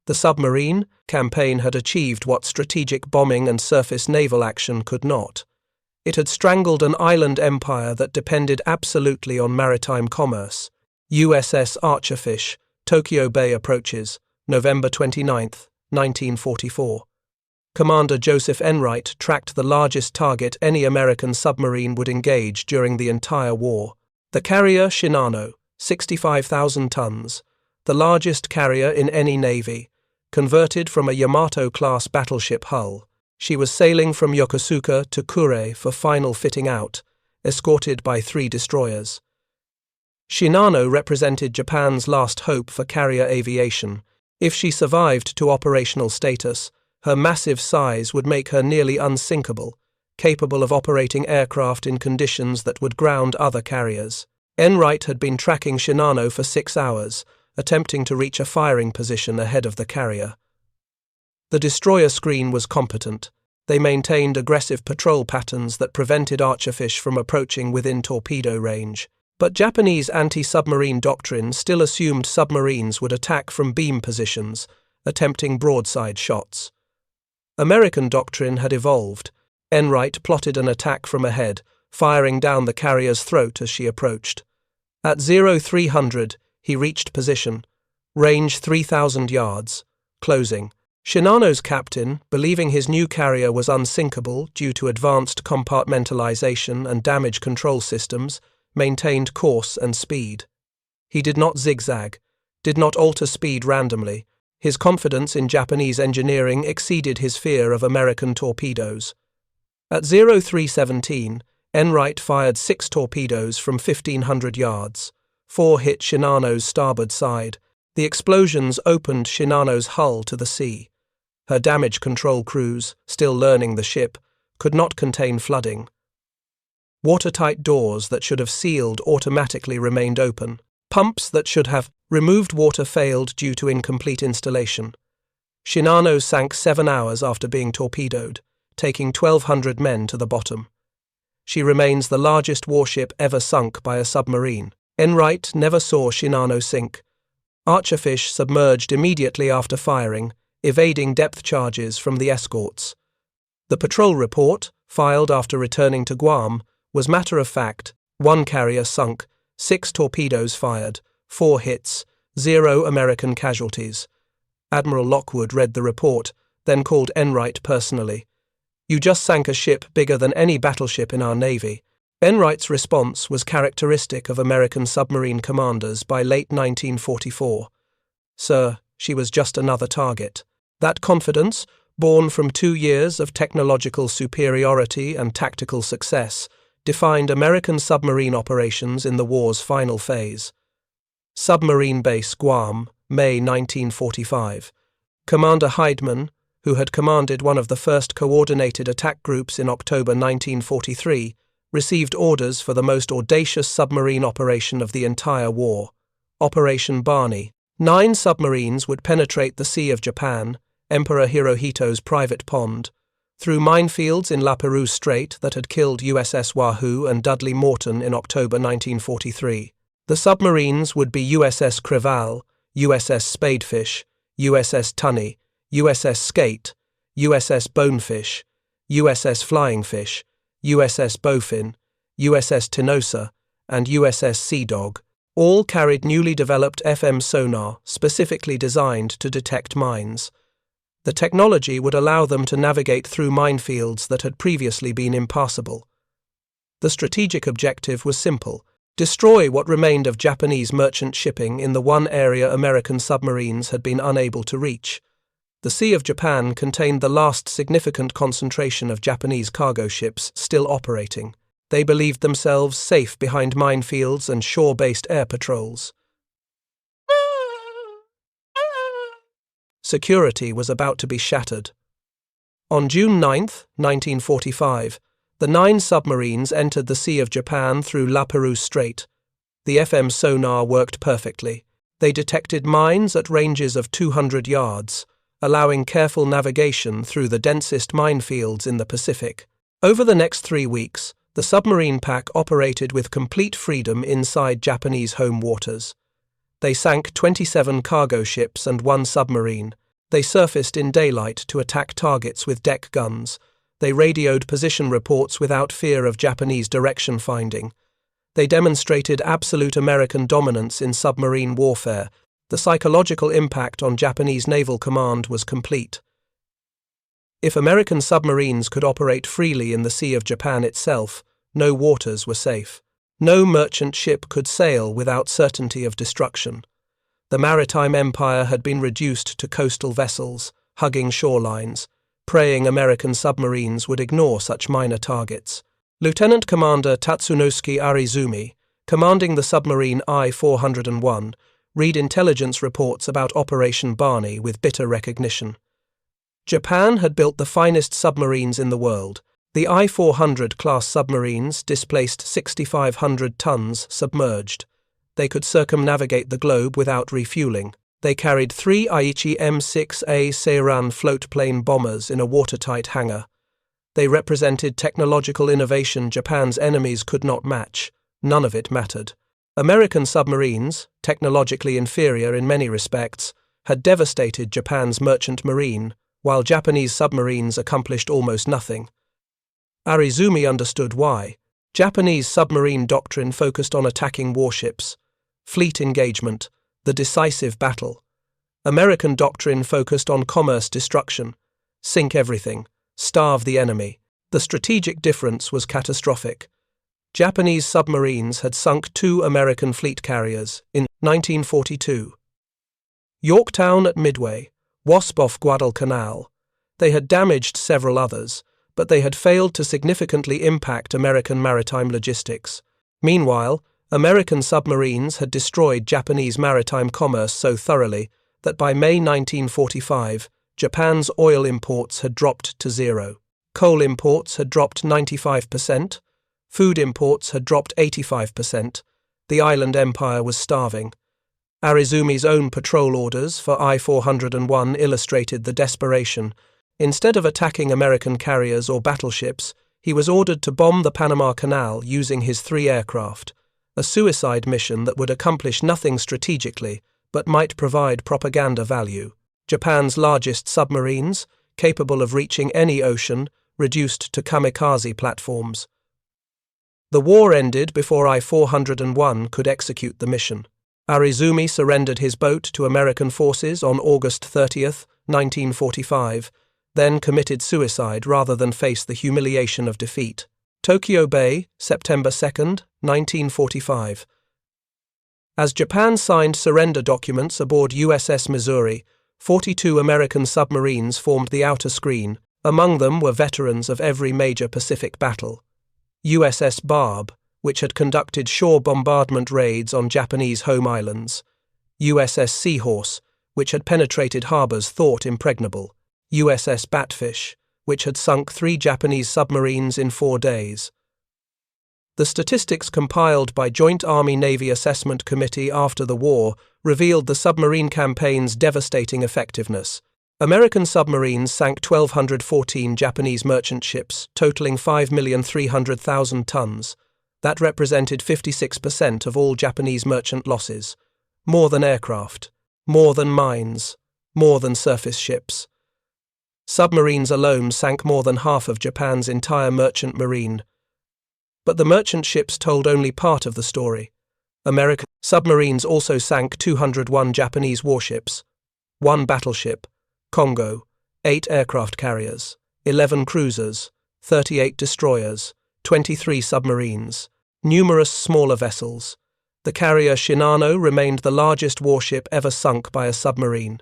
The submarine campaign had achieved what strategic bombing and surface naval action could not. It had strangled an island empire that depended absolutely on maritime commerce. USS Archerfish, Tokyo Bay approaches, November 29, 1944. Commander Joseph Enright tracked the largest target any American submarine would engage during the entire war. The carrier Shinano, 65,000 tons, the largest carrier in any navy, converted from a Yamato-class battleship hull. She was sailing from Yokosuka to Kure for final fitting out, escorted by 3 destroyers. Shinano represented Japan's last hope for carrier aviation. If she survived to operational status, her massive size would make her nearly unsinkable, capable of operating aircraft in conditions that would ground other carriers. Enright had been tracking Shinano for 6 hours, attempting to reach a firing position ahead of the carrier. The destroyer screen was competent. They maintained aggressive patrol patterns that prevented Archerfish from approaching within torpedo range. But Japanese anti-submarine doctrine still assumed submarines would attack from beam positions, attempting broadside shots. American doctrine had evolved. Enright plotted an attack from ahead, firing down the carrier's throat as she approached. At 0300, he reached position. Range 3,000 yards. Closing. Shinano's captain, believing his new carrier was unsinkable due to advanced compartmentalization and damage control systems, maintained course and speed. He did not zigzag, did not alter speed randomly. His confidence in Japanese engineering exceeded his fear of American torpedoes. At 0317, Enright fired 6 torpedoes from 1,500 yards. 4 hit Shinano's starboard side. The explosions opened Shinano's hull to the sea. Her damage control crews, still learning the ship, could not contain flooding. Watertight doors that should have sealed automatically remained open. Pumps that should have Removed water failed due to incomplete installation. Shinano sank 7 hours after being torpedoed, taking 1,200 men to the bottom. She remains the largest warship ever sunk by a submarine. Enright never saw Shinano sink. Archerfish submerged immediately after firing, evading depth charges from the escorts. The patrol report, filed after returning to Guam, was matter of fact: 1 carrier sunk, 6 torpedoes fired, 4 hits, 0 American casualties. Admiral Lockwood read the report, then called Enright personally. "You just sank a ship bigger than any battleship in our Navy." Enright's response was characteristic of American submarine commanders by late 1944. "Sir, she was just another target." That confidence, born from 2 years of technological superiority and tactical success, defined American submarine operations in the war's final phase. Submarine Base Guam, May 1945. Commander Heidman, who had commanded one of the first coordinated attack groups in October 1943, received orders for the most audacious submarine operation of the entire war, Operation Barney. 9 submarines would penetrate the Sea of Japan, Emperor Hirohito's private pond, through minefields in La Perouse Strait that had killed USS Wahoo and Dudley Morton in October 1943. The submarines would be USS Creval, USS Spadefish, USS Tunny, USS Skate, USS Bonefish, USS Flying Fish, USS Bowfin, USS Tinosa, and USS Sea Dog. All carried newly developed FM sonar specifically designed to detect mines. The technology would allow them to navigate through minefields that had previously been impassable. The strategic objective was simple: destroy what remained of Japanese merchant shipping in the one area American submarines had been unable to reach. The Sea of Japan contained the last significant concentration of Japanese cargo ships still operating. They believed themselves safe behind minefields and shore-based air patrols. Security was about to be shattered. On June 9, 1945, the 9 submarines entered the Sea of Japan through La Perouse Strait. The FM sonar worked perfectly. They detected mines at ranges of 200 yards, allowing careful navigation through the densest minefields in the Pacific. Over the next 3 weeks, the submarine pack operated with complete freedom inside Japanese home waters. They sank 27 cargo ships and 1 submarine. They surfaced in daylight to attack targets with deck guns. They radioed position reports without fear of Japanese direction finding. They demonstrated absolute American dominance in submarine warfare. The psychological impact on Japanese naval command was complete. If American submarines could operate freely in the Sea of Japan itself, no waters were safe. No merchant ship could sail without certainty of destruction. The maritime empire had been reduced to coastal vessels, hugging shorelines, praying American submarines would ignore such minor targets. Lieutenant Commander Tatsunosuke Arizumi, commanding the submarine I-401, read intelligence reports about Operation Barney with bitter recognition. Japan had built the finest submarines in the world. The I-400 class submarines displaced 6,500 tons submerged. They could circumnavigate the globe without refueling. They carried 3 Aichi M6A Seiran floatplane bombers in a watertight hangar. They represented technological innovation Japan's enemies could not match. None of it mattered. American submarines, technologically inferior in many respects, had devastated Japan's merchant marine, while Japanese submarines accomplished almost nothing. Arizumi understood why. Japanese submarine doctrine focused on attacking warships, fleet engagement, the decisive battle. American doctrine focused on commerce destruction, sink everything, starve the enemy. The strategic difference was catastrophic. Japanese submarines had sunk 2 American fleet carriers in 1942. Yorktown at Midway, Wasp off Guadalcanal. They had damaged several others, but they had failed to significantly impact American maritime logistics. Meanwhile, American submarines had destroyed Japanese maritime commerce so thoroughly that by May 1945, Japan's oil imports had dropped to 0. Coal imports had dropped 95%. Food imports had dropped 85%. The island empire was starving. Arizumi's own patrol orders for I-401 illustrated the desperation. Instead of attacking American carriers or battleships, he was ordered to bomb the Panama Canal using his 3 aircraft, a suicide mission that would accomplish nothing strategically but might provide propaganda value. Japan's largest submarines, capable of reaching any ocean, reduced to kamikaze platforms. The war ended before I-401 could execute the mission. Arizumi surrendered his boat to American forces on August 30, 1945, then committed suicide rather than face the humiliation of defeat. Tokyo Bay, September 2, 1945. As Japan signed surrender documents aboard USS Missouri, 42 American submarines formed the outer screen. Among them were veterans of every major Pacific battle. USS Barb, which had conducted shore bombardment raids on Japanese home islands. USS Seahorse, which had penetrated harbors thought impregnable. USS Batfish, which had sunk 3 Japanese submarines in 4 days. The statistics compiled by Joint Army-Navy Assessment Committee after the war revealed the submarine campaign's devastating effectiveness. American submarines sank 1,214 Japanese merchant ships, totaling 5,300,000 tons. That represented 56% of all Japanese merchant losses. More than aircraft, more than mines, more than surface ships. Submarines alone sank more than half of Japan's entire merchant marine. But the merchant ships told only part of the story. American submarines also sank 201 Japanese warships, 1 battleship, Congo, 8 aircraft carriers, 11 cruisers, 38 destroyers, 23 submarines, numerous smaller vessels. The carrier Shinano remained the largest warship ever sunk by a submarine.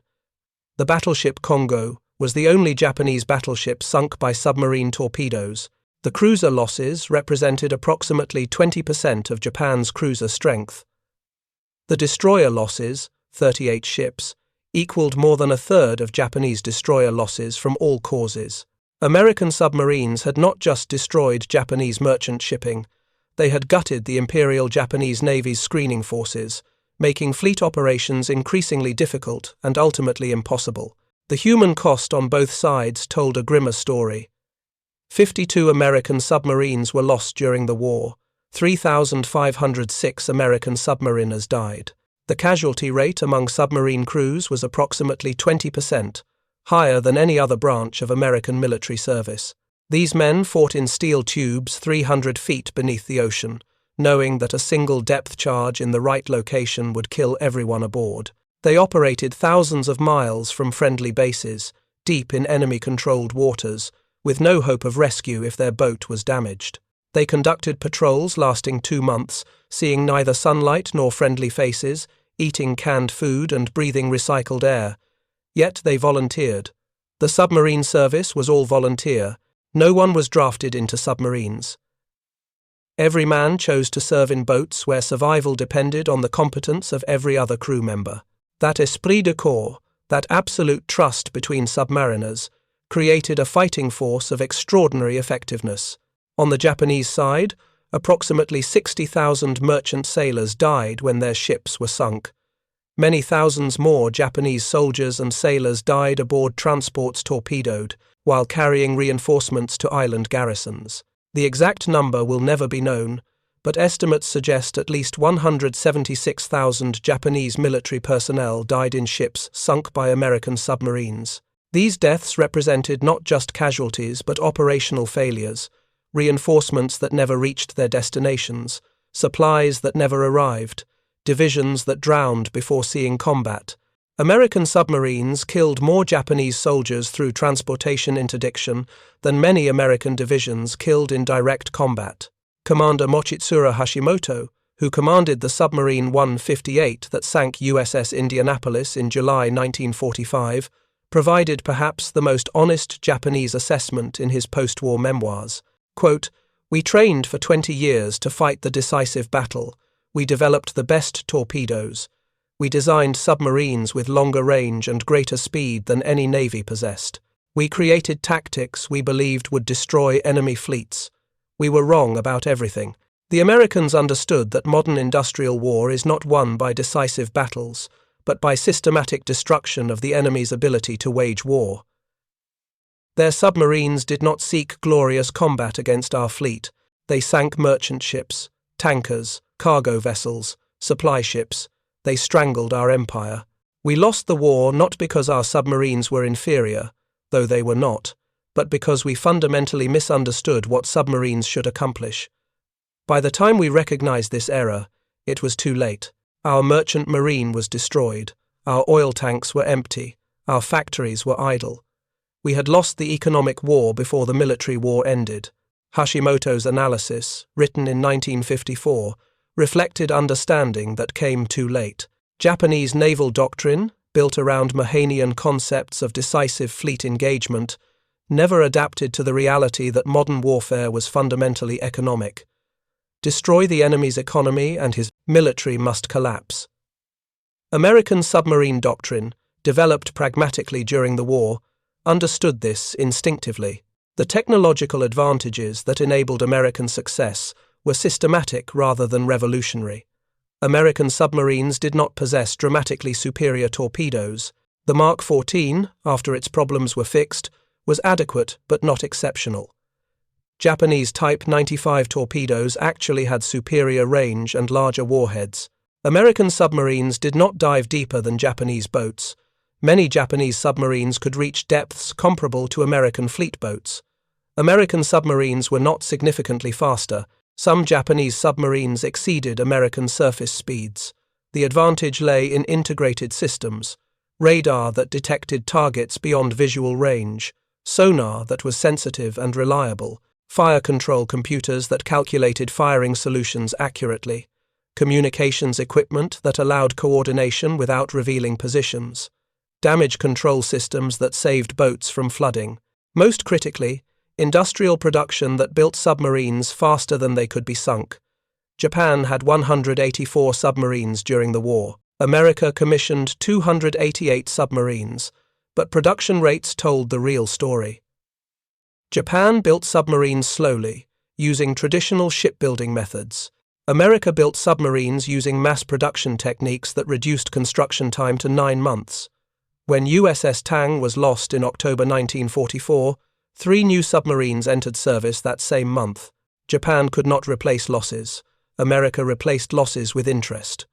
The battleship Congo was the only Japanese battleship sunk by submarine torpedoes. The cruiser losses represented approximately 20% of Japan's cruiser strength. The destroyer losses, 38 ships, equaled more than a third of Japanese destroyer losses from all causes. American submarines had not just destroyed Japanese merchant shipping, they had gutted the Imperial Japanese Navy's screening forces, making fleet operations increasingly difficult and ultimately impossible. The human cost on both sides told a grimmer story. 52 American submarines were lost during the war. 3,506 American submariners died. The casualty rate among submarine crews was approximately 20%, higher than any other branch of American military service. These men fought in steel tubes 300 feet beneath the ocean, knowing that a single depth charge in the right location would kill everyone aboard. They operated thousands of miles from friendly bases, deep in enemy-controlled waters, with no hope of rescue if their boat was damaged. They conducted patrols lasting 2 months, seeing neither sunlight nor friendly faces, eating canned food and breathing recycled air. Yet they volunteered. The submarine service was all volunteer. No one was drafted into submarines. Every man chose to serve in boats where survival depended on the competence of every other crew member. That esprit de corps, that absolute trust between submariners, created a fighting force of extraordinary effectiveness. On the Japanese side, approximately 60,000 merchant sailors died when their ships were sunk. Many thousands more Japanese soldiers and sailors died aboard transports torpedoed, while carrying reinforcements to island garrisons. The exact number will never be known, but estimates suggest at least 176,000 Japanese military personnel died in ships sunk by American submarines. These deaths represented not just casualties but operational failures, reinforcements that never reached their destinations, supplies that never arrived, divisions that drowned before seeing combat. American submarines killed more Japanese soldiers through transportation interdiction than many American divisions killed in direct combat. Commander Mochitsura Hashimoto, who commanded the submarine 158 that sank USS Indianapolis in July 1945, provided perhaps the most honest Japanese assessment in his post-war memoirs. Quote, "We trained for 20 years to fight the decisive battle. We developed the best torpedoes. We designed submarines with longer range and greater speed than any navy possessed. We created tactics we believed would destroy enemy fleets. We were wrong about everything. The Americans understood that modern industrial war is not won by decisive battles, but by systematic destruction of the enemy's ability to wage war. Their submarines did not seek glorious combat against our fleet. They sank merchant ships, tankers, cargo vessels, supply ships. They strangled our empire. We lost the war not because our submarines were inferior, though they were not, but because we fundamentally misunderstood what submarines should accomplish. By the time we recognized this error, it was too late. Our merchant marine was destroyed. Our oil tanks were empty. Our factories were idle. We had lost the economic war before the military war ended. Hashimoto's analysis, written in 1954, reflected understanding that came too late. Japanese naval doctrine, built around Mahanian concepts of decisive fleet engagement, never adapted to the reality that modern warfare was fundamentally economic. Destroy the enemy's economy and his military must collapse. American submarine doctrine, developed pragmatically during the war, understood this instinctively. The technological advantages that enabled American success were systematic rather than revolutionary. American submarines did not possess dramatically superior torpedoes. The Mark 14, after its problems were fixed, was adequate but not exceptional. Japanese Type 95 torpedoes actually had superior range and larger warheads. American submarines did not dive deeper than Japanese boats. Many Japanese submarines could reach depths comparable to American fleet boats. American submarines were not significantly faster. Some Japanese submarines exceeded American surface speeds. The advantage lay in integrated systems: radar that detected targets beyond visual range, sonar that was sensitive and reliable, fire control computers that calculated firing solutions accurately, communications equipment that allowed coordination without revealing positions, damage control systems that saved boats from flooding. Most critically, industrial production that built submarines faster than they could be sunk. Japan had 184 submarines during the war. America commissioned 288 submarines, but production rates told the real story. Japan built submarines slowly, using traditional shipbuilding methods. America built submarines using mass production techniques that reduced construction time to 9 months. When USS Tang was lost in October 1944, 3 new submarines entered service that same month. Japan could not replace losses. America replaced losses with interest.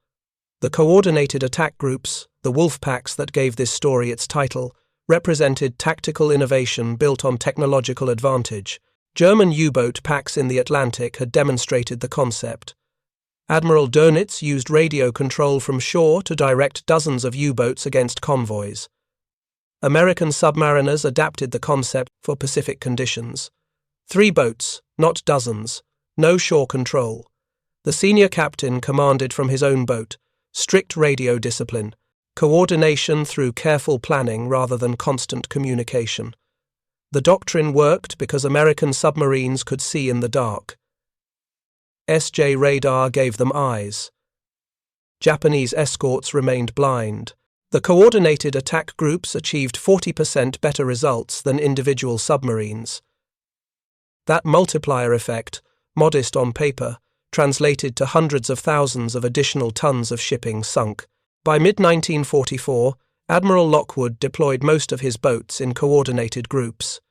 The coordinated attack groups, the Wolfpacks that gave this story its title, represented tactical innovation built on technological advantage. German U-boat packs in the Atlantic had demonstrated the concept. Admiral Dönitz used radio control from shore to direct dozens of U-boats against convoys. American submariners adapted the concept for Pacific conditions. 3 boats, not dozens, no shore control. The senior captain commanded from his own boat, strict radio discipline, coordination through careful planning rather than constant communication. The doctrine worked because American submarines could see in the dark. SJ radar gave them eyes. Japanese escorts remained blind. The coordinated attack groups achieved 40% better results than individual submarines. That multiplier effect, modest on paper, translated to hundreds of thousands of additional tons of shipping sunk. By mid-1944, Admiral Lockwood deployed most of his boats in coordinated groups.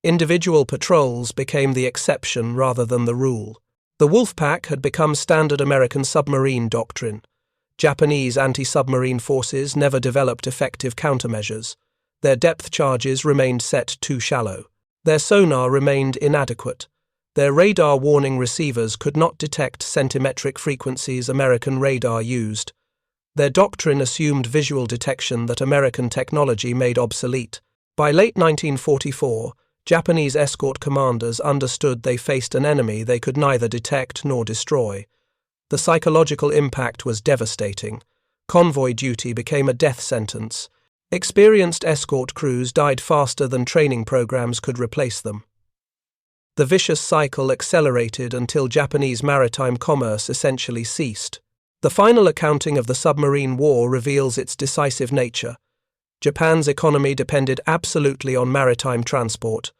Individual patrols became the exception rather than the rule. The Wolfpack had become standard American submarine doctrine. Japanese anti-submarine forces never developed effective countermeasures. Their depth charges remained set too shallow. Their sonar remained inadequate. Their radar warning receivers could not detect centimetric frequencies American radar used. Their doctrine assumed visual detection that American technology made obsolete. By late 1944, Japanese escort commanders understood they faced an enemy they could neither detect nor destroy. The psychological impact was devastating. Convoy duty became a death sentence. Experienced escort crews died faster than training programs could replace them. The vicious cycle accelerated until Japanese maritime commerce essentially ceased. The final accounting of the submarine war reveals its decisive nature. Japan's economy depended absolutely on maritime transport: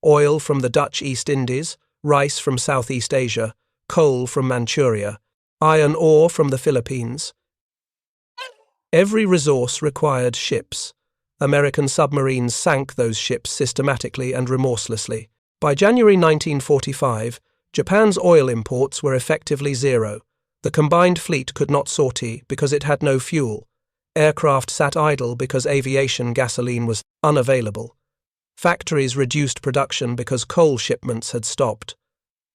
oil from the Dutch East Indies, rice from Southeast Asia, coal from Manchuria, iron ore from the Philippines. Every resource required ships. American submarines sank those ships systematically and remorselessly. By January 1945, Japan's oil imports were effectively zero. The combined fleet could not sortie because it had no fuel. Aircraft sat idle because aviation gasoline was unavailable. Factories reduced production because coal shipments had stopped.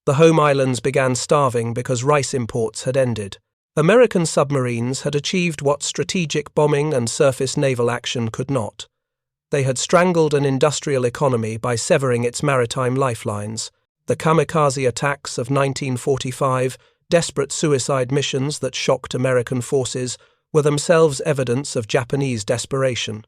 The home islands began starving because rice imports had ended. American submarines had achieved what strategic bombing and surface naval action could not. They had strangled an industrial economy by severing its maritime lifelines. The kamikaze attacks of 1945, desperate suicide missions that shocked American forces, were themselves evidence of Japanese desperation.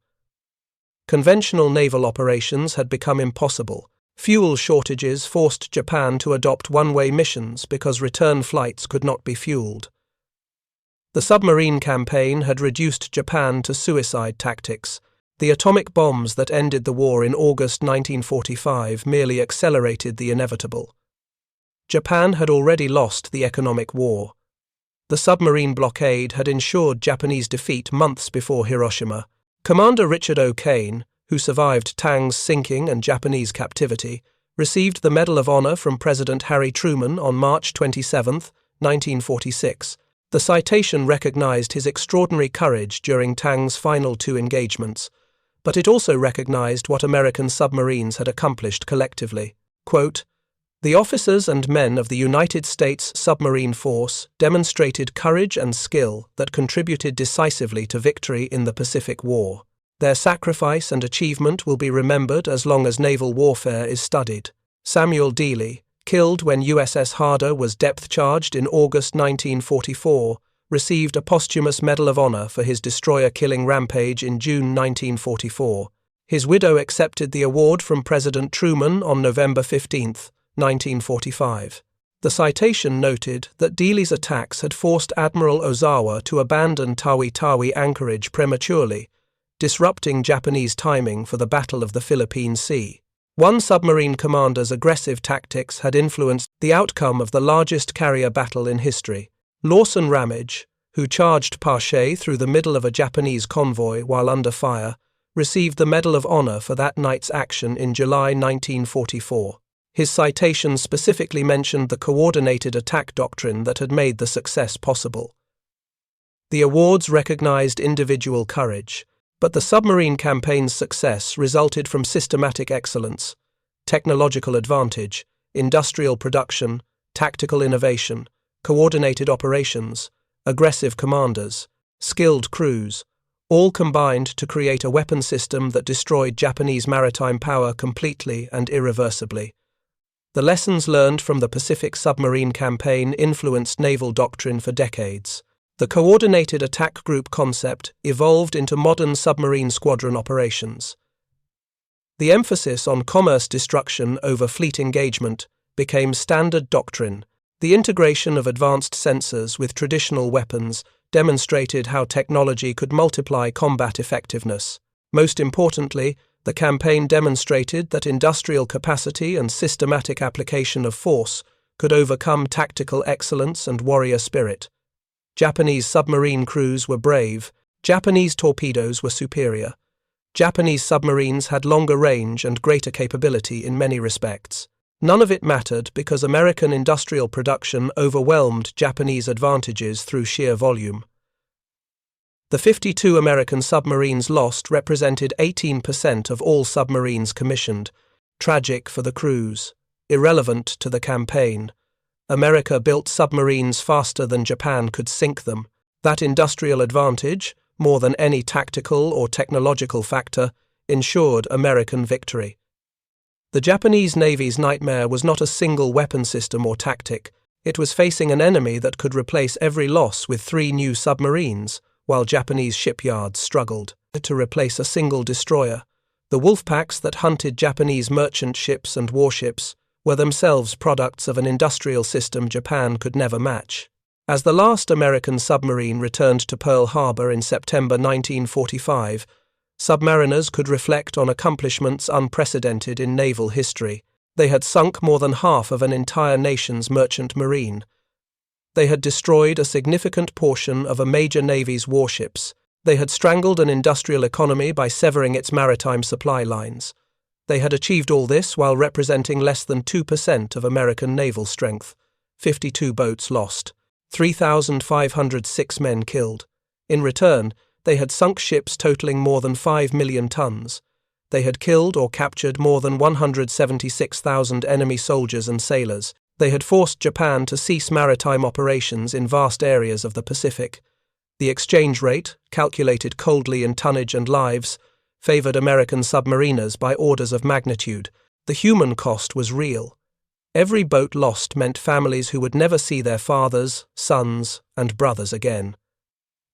Conventional naval operations had become impossible. Fuel shortages forced Japan to adopt one-way missions because return flights could not be fueled. The submarine campaign had reduced Japan to suicide tactics. The atomic bombs that ended the war in August 1945 merely accelerated the inevitable. Japan had already lost the economic war. The submarine blockade had ensured Japanese defeat months before Hiroshima. Commander Richard O'Kane, who survived Tang's sinking and Japanese captivity, received the Medal of Honor from President Harry Truman on March 27, 1946. The citation recognized his extraordinary courage during Tang's final two engagements, but it also recognized what American submarines had accomplished collectively. Quote, "The officers and men of the United States Submarine Force demonstrated courage and skill that contributed decisively to victory in the Pacific War. Their sacrifice and achievement will be remembered as long as naval warfare is studied." Samuel Dealey, killed when USS Harder was depth-charged in August 1944, received a posthumous Medal of Honor for his destroyer-killing rampage in June 1944. His widow accepted the award from President Truman on November 15, 1945. The citation noted that Dealey's attacks had forced Admiral Ozawa to abandon Tawi Tawi anchorage prematurely, disrupting Japanese timing for the Battle of the Philippine Sea. One submarine commander's aggressive tactics had influenced the outcome of the largest carrier battle in history. Lawson Ramage, who charged Pache through the middle of a Japanese convoy while under fire, received the Medal of Honor for that night's action in July 1944. His citation specifically mentioned the coordinated attack doctrine that had made the success possible. The awards recognized individual courage, but the submarine campaign's success resulted from systematic excellence, technological advantage, industrial production, tactical innovation, coordinated operations, aggressive commanders, skilled crews, all combined to create a weapon system that destroyed Japanese maritime power completely and irreversibly. The lessons learned from the Pacific submarine campaign influenced naval doctrine for decades. The coordinated attack group concept evolved into modern submarine squadron operations. The emphasis on commerce destruction over fleet engagement became standard doctrine. The integration of advanced sensors with traditional weapons demonstrated how technology could multiply combat effectiveness. Most importantly, the campaign demonstrated that industrial capacity and systematic application of force could overcome tactical excellence and warrior spirit. Japanese submarine crews were brave. Japanese torpedoes were superior. Japanese submarines had longer range and greater capability in many respects. None of it mattered because American industrial production overwhelmed Japanese advantages through sheer volume. The 52 American submarines lost represented 18% of all submarines commissioned. Tragic for the crews, irrelevant to the campaign. America built submarines faster than Japan could sink them. That industrial advantage, more than any tactical or technological factor, ensured American victory. The Japanese Navy's nightmare was not a single weapon system or tactic. It was facing an enemy that could replace every loss with 3 new submarines, while Japanese shipyards struggled to replace a single destroyer. The Wolfpacks that hunted Japanese merchant ships and warships were themselves products of an industrial system Japan could never match. As the last American submarine returned to Pearl Harbor in September 1945, submariners could reflect on accomplishments unprecedented in naval history. They had sunk more than half of an entire nation's merchant marine. They had destroyed a significant portion of a major navy's warships. They had strangled an industrial economy by severing its maritime supply lines. They had achieved all this while representing less than 2% of American naval strength. 52 boats lost. 3,506 men killed. In return, they had sunk ships totaling more than 5 million tons. They had killed or captured more than 176,000 enemy soldiers and sailors. They had forced Japan to cease maritime operations in vast areas of the Pacific. The exchange rate, calculated coldly in tonnage and lives, favored American submariners by orders of magnitude. The human cost was real. Every boat lost meant families who would never see their fathers, sons, and brothers again.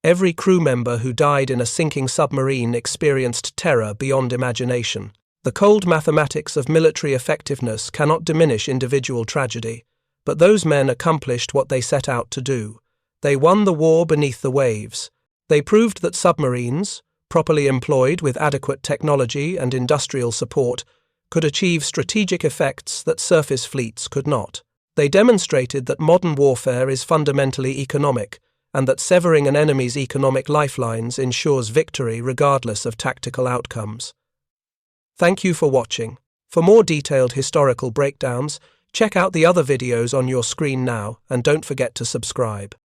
Every crew member who died in a sinking submarine experienced terror beyond imagination. The cold mathematics of military effectiveness cannot diminish individual tragedy, but those men accomplished what they set out to do. They won the war beneath the waves. They proved that submarines, properly employed with adequate technology and industrial support, could achieve strategic effects that surface fleets could not. They demonstrated that modern warfare is fundamentally economic, and that severing an enemy's economic lifelines ensures victory regardless of tactical outcomes. Thank you for watching. For more detailed historical breakdowns, check out the other videos on your screen now, and don't forget to subscribe.